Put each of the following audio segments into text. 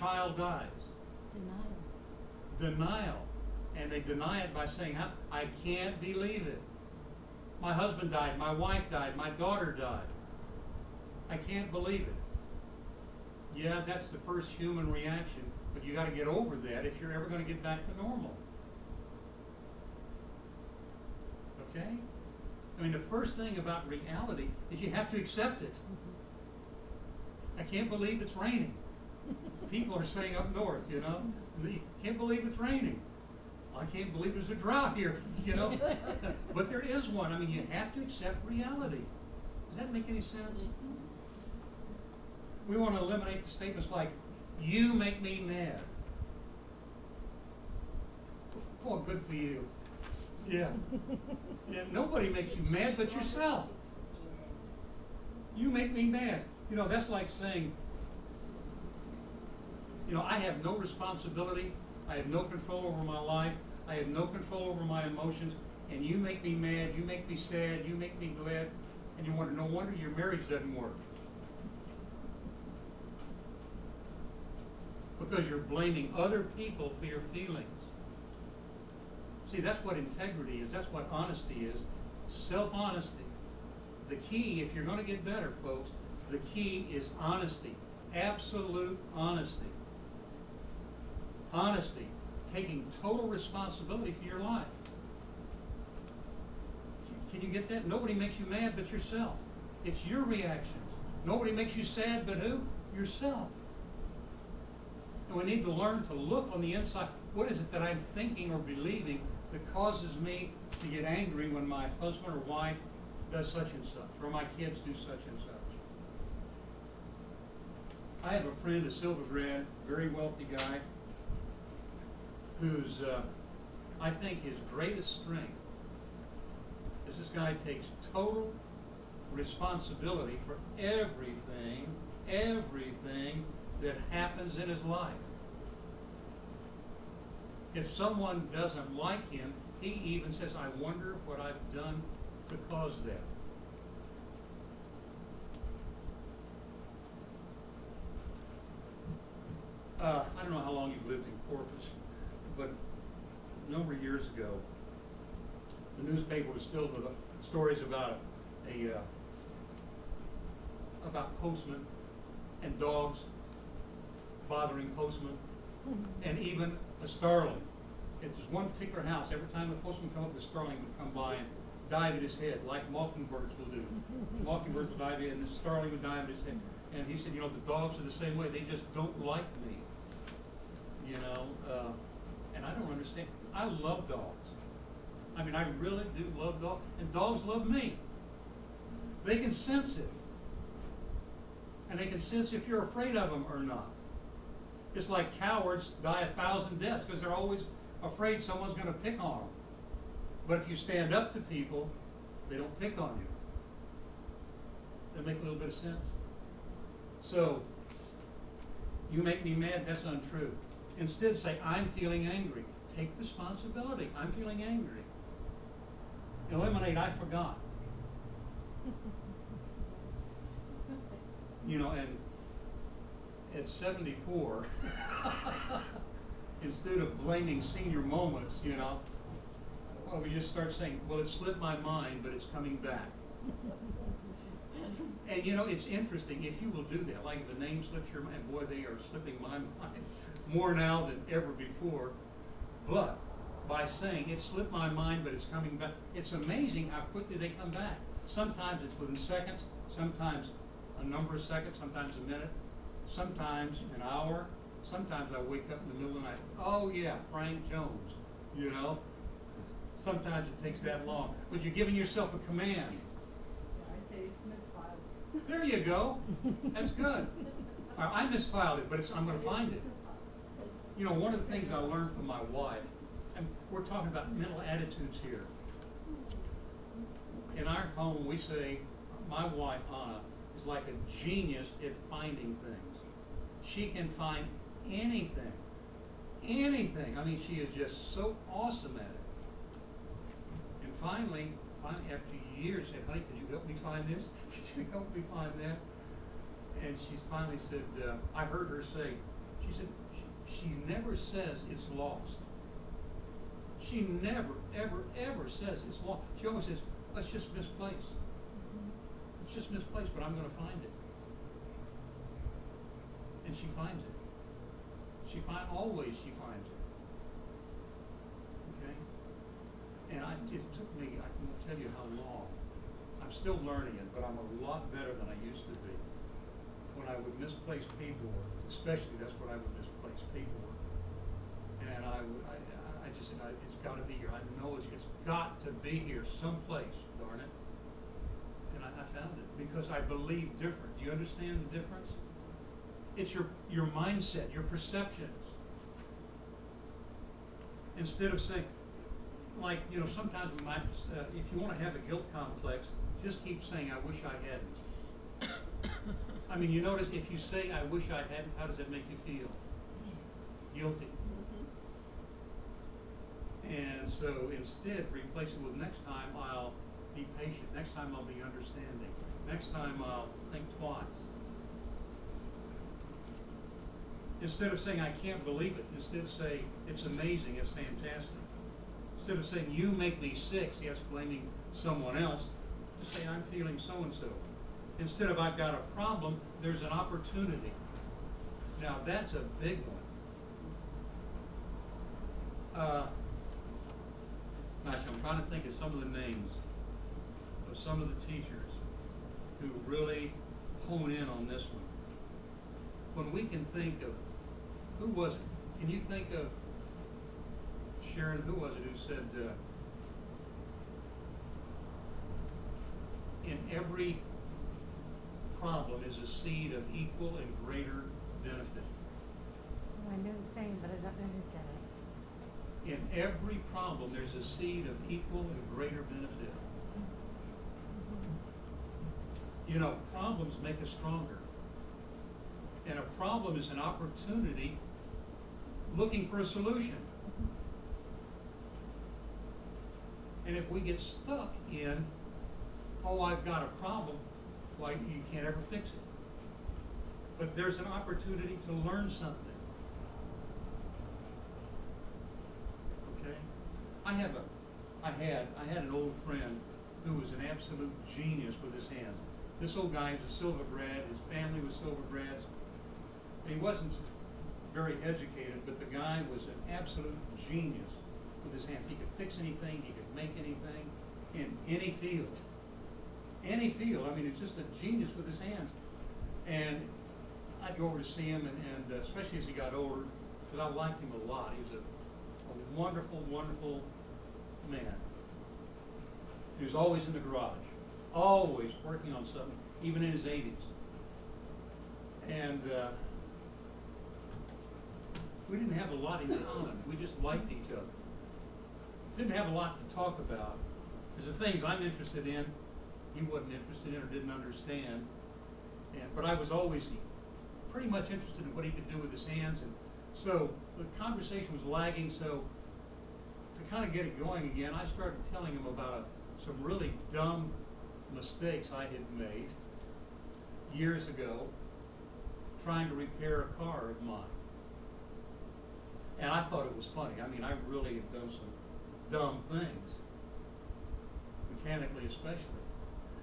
child dies? Denial. Denial. And they deny it by saying, I can't believe it. My husband died, my wife died, my daughter died. I can't believe it. Yeah, that's the first human reaction, but you got to get over that if you're ever going to get back to normal. Okay? I mean, the first thing about reality is you have to accept it. I can't believe it's raining. People are saying up north, you know, they can't believe it's raining. I can't believe there's a drought here, you know. But there is one. I mean, you have to accept reality. Does that make any sense? We want to eliminate the statements like, you make me mad. Oh, good for you. Yeah. Yeah. Nobody makes you mad but yourself. You make me mad. You know, that's like saying, you know, I have no responsibility. I have no control over my life. I have no control over my emotions. And you make me mad. You make me sad. You make me glad. And you wonder, no wonder your marriage doesn't work. Because you're blaming other people for your feelings. See, that's what integrity is. That's what honesty is. Self-honesty. The key, if you're going to get better, folks, the key is honesty. Absolute honesty. Honesty. Taking total responsibility for your life. Can you get that? Nobody makes you mad but yourself. It's your reactions. Nobody makes you sad but who? Yourself. And we need to learn to look on the inside. What is it that I'm thinking or believing that causes me to get angry when my husband or wife does such and such, or my kids do such and such? I have a friend, a Silvergrad, very wealthy guy, whose, I think his greatest strength is this guy takes total responsibility for everything that happens in his life. If someone doesn't like him, he even says, I wonder what I've done to cause that. I don't know how long you've lived in Corpus, but a number of years ago, the newspaper was filled with stories about about postmen and dogs bothering postmen, and even a starling. There's one particular house, every time the postman come up, the starling would come by and dive at his head, like mockingbirds will do. Mockingbirds will dive in, and the starling would dive at his head. And he said, you know, the dogs are the same way. They just don't like me. You know, and I don't understand. I love dogs. I mean, I really do love dogs. And dogs love me. They can sense it. And they can sense if you're afraid of them or not. It's like cowards die 1,000 deaths because they're always afraid someone's going to pick on them. But if you stand up to people, they don't pick on you. That make a little bit of sense? So, you make me mad, that's untrue. Instead say, I'm feeling angry. Take responsibility. I'm feeling angry. Eliminate, I forgot. You know, and at 74, instead of blaming senior moments, you know, well, we just start saying, well, it slipped my mind, but it's coming back. And you know, it's interesting, if you will do that, like if the name slips your mind, boy, they are slipping my mind more now than ever before. But by saying, it slipped my mind, but it's coming back, it's amazing how quickly they come back. Sometimes it's within seconds, sometimes a number of seconds, sometimes a minute, sometimes an hour, sometimes I wake up in the middle of the night, oh yeah, Frank Jones, you know. Sometimes it takes that long, but you're giving yourself a command. I say it's misfiled. There you go. That's good. I misfiled it, but I'm going to find it. You know, one of the things I learned from my wife, and we're talking about mental attitudes here. In our home, we say, my wife, Anna, is like a genius at finding things. She can find anything. Anything. I mean, she is just so awesome at it. And finally, after years, said, honey, could you help me find this? Could you help me find that? And she finally said, I heard her say, She said, she never says it's lost. She never, ever, ever says it's lost. She always says, oh, it's just misplaced. It's just misplaced, but I'm going to find it. And she finds it. Always she finds it. Okay? And it took me, I can tell you how long. I'm still learning it, but I'm a lot better than I used to be. When I would misplace paperwork, especially that's what I would misplace, paperwork. And I just said, it's got to be here. I know it's got to be here someplace, darn it. And I found it because I believe different. Do you understand the difference? It's your mindset, your perceptions. Instead of saying, like, you know, sometimes we might, if you want to have a guilt complex, just keep saying, I wish I hadn't. I mean, you notice if you say, I wish I hadn't, how does that make you feel? Guilty. And so instead, replace it with next time I'll be patient. Next time I'll be understanding. Next time I'll think twice. Instead of saying, I can't believe it, instead say, it's amazing, it's fantastic. Instead of saying, you make me sick, see, that's blaming someone else, just say, I'm feeling so-and-so. Instead of, I've got a problem, there's an opportunity. Now, that's a big one. Gosh, I'm trying to think of some of the names of some of the teachers who really hone in on this one. When we can think of, who was it? Can you think of, Sharon, who was it who said, in every problem is a seed of equal and greater benefit. Oh, I know the saying, but I don't know who said it. In every problem, there's a seed of equal and greater benefit. You know, problems make us stronger. And a problem is an opportunity looking for a solution. And if we get stuck in, oh, I've got a problem, why, you can't ever fix it. But there's an opportunity to learn something. Okay? I had an old friend who was an absolute genius with his hands. This old guy was a silver grad, his family was silver grads. He wasn't very educated, but the guy was an absolute genius with his hands. He could fix anything, he could make anything in any field. Any field. I mean, it's just a genius with his hands. And I'd go over to see him, and especially as he got older, because I liked him a lot. He was a wonderful, wonderful man. He was always in the garage, always working on something, even in his 80s. And we didn't have a lot in common. We just liked each other. Didn't have a lot to talk about. There's the things I'm interested in, he wasn't interested in or didn't understand. But I was always pretty much interested in what he could do with his hands. And so the conversation was lagging, so to kind of get it going again, I started telling him about some really dumb mistakes I had made years ago trying to repair a car of mine. And I thought it was funny. I mean, I really had done some dumb things, mechanically especially.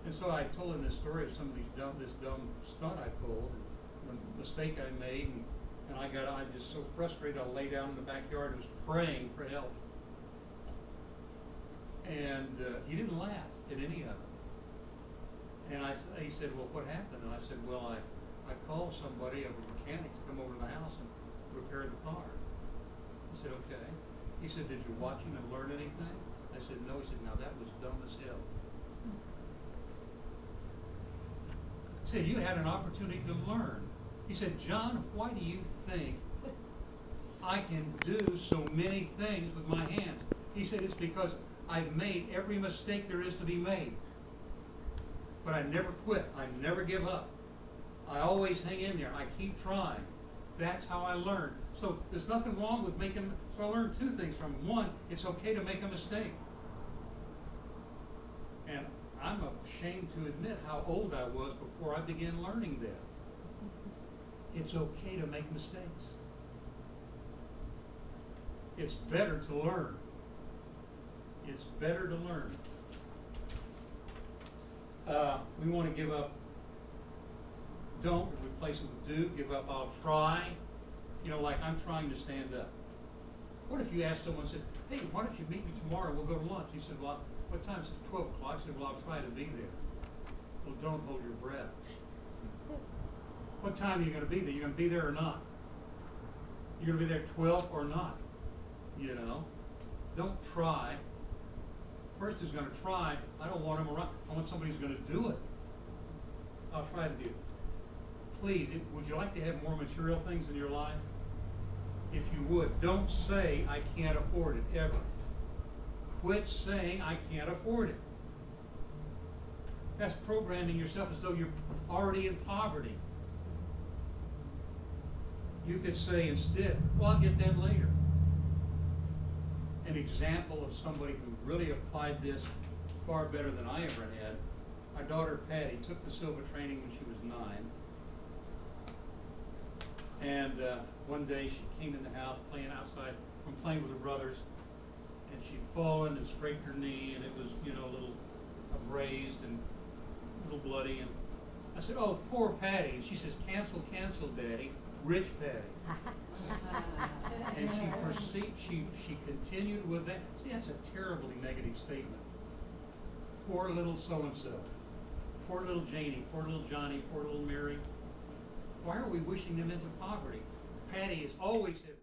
And so I told him this story of some of this dumb stunt I pulled, and the mistake I made, and I just so frustrated, I lay down in the backyard and was praying for help. And he didn't laugh at any of it. And he said, well, what happened? And I said, well, I called somebody, a mechanic, to come over to the house and repair the car. I said, okay. He said, did you watch him and learn anything? I said, no. He said, now that was dumb as hell. He said, you had an opportunity to learn. He said, John, why do you think I can do so many things with my hands? He said, it's because I've made every mistake there is to be made. But I never quit. I never give up. I always hang in there. I keep trying. That's how I learn. So there's nothing wrong with making, so I learned two things from him. One, it's okay to make a mistake. And I'm ashamed to admit how old I was before I began learning that. It's okay to make mistakes. It's better to learn. It's better to learn. We want to give up don't, replace it with do. Give up I'll try. You know, like I'm trying to stand up. What if you asked someone, said, hey, why don't you meet me tomorrow, we'll go to lunch? He said, well, what time is it? 12 o'clock. I said, well, I'll try to be there. Well, don't hold your breath. What time are you going to be there? You're going to be there or not? You're going to be there at 12 or not? You know? Don't try. First is going to try. I don't want him around. I want somebody who's going to do it. I'll try to do it. Please, would you like to have more material things in your life? If you would, don't say, I can't afford it, ever. Quit saying, I can't afford it. That's programming yourself as though you're already in poverty. You could say instead, well, I'll get that later. An example of somebody who really applied this far better than I ever had. Our daughter Patty took the Silva training when she was 9. And one day she came in the house playing outside, from playing with her brothers, and she'd fallen and scraped her knee, and it was, you know, a little abrased and a little bloody. And I said, oh, poor Patty. And she says, cancel, cancel, Daddy. Rich Patty. And she continued with that. See, that's a terribly negative statement. Poor little so-and-so. Poor little Janie. Poor little Johnny. Poor little Mary. Why are we wishing them into poverty? Patty has always said,